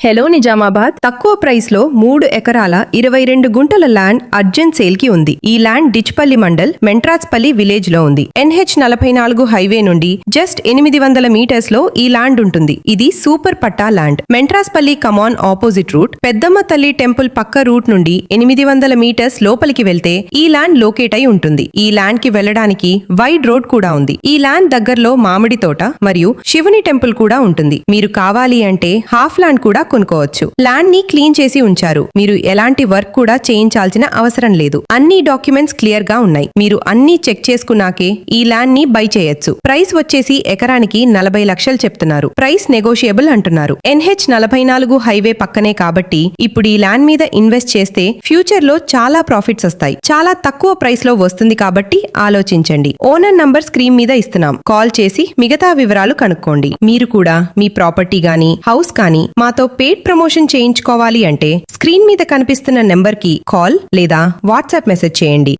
Hello Nizamabad తక్కువ price లో 3 ఎకరాల 22 గుంటల ల్యాండ్ అర్జెంట్ సేల్ కి ఉంది. ఈ ల్యాండ్ డిచ్పల్లి మండల్ మెంట్రాస్పల్లి విలేజ్ లో ఉంది. NH44 హైవే నుండి జస్ట్ 800 మీటర్స్ లో ఈ ల్యాండ్ ఉంటుంది. ఇది సూపర్ పట్టా ల్యాండ్. మెంట్రాస్పల్లి కమాన్ ఆపోజిట్ రూట్, పెద్దమ్మ తల్లి టెంపుల్ పక్క రూట్ నుండి 800 మీటర్స్ లోపలికి వెళ్తే ఈ ల్యాండ్ లొకేట్ అయి ఉంటుంది. ఈ ల్యాండ్ కి వెళ్లడానికి వైడ్ రోడ్ కూడా ఉంది. ఈ ల్యాండ్ దగ్గరలో మామిడి తోట మరియు శివుని టెంపుల్ కూడా ఉంటుంది. మీరు కావాలి అంటే హాఫ్ ల్యాండ్ కూడా కొనుక్కోవచ్చు. ల్యాండ్ ని క్లీన్ చేసి ఉంచారు. మీరు ఎలాంటి వర్క్ కూడా చేయించాల్సిన అవసరం లేదు. అన్ని డాక్యుమెంట్స్ క్లియర్ గా ఉన్నాయి. మీరు అన్ని చెక్ చేసుకున్నాకే ఈ ల్యాండ్ ని బై చేయొచ్చు. ప్రైస్ వచ్చేసి ఎకరానికి 40 లక్షలు చెప్తున్నారు. ప్రైస్ నెగోషియబుల్ అంటున్నారు. NH44 హైవే పక్కనే కాబట్టి ఇప్పుడు ఈ ల్యాండ్ మీద ఇన్వెస్ట్ చేస్తే ఫ్యూచర్ లో చాలా ప్రాఫిట్స్ వస్తాయి. చాలా తక్కువ ప్రైస్ లో వస్తుంది కాబట్టి ఆలోచించండి. ఓనర్ నంబర్ స్క్రీన్ మీద ఇస్తున్నాం. కాల్ చేసి మిగతా వివరాలు కనుక్కోండి. మీరు కూడా మీ ప్రాపర్టీ గానీ హౌస్ కానీ మాతో పెయిడ్ ప్రమోషన్ చేయించుకోవాలి అంటే స్క్రీన్ మీద కనిపిస్తున్న నెంబర్ కి కాల్ లేదా వాట్సాప్ మెసేజ్ చేయండి.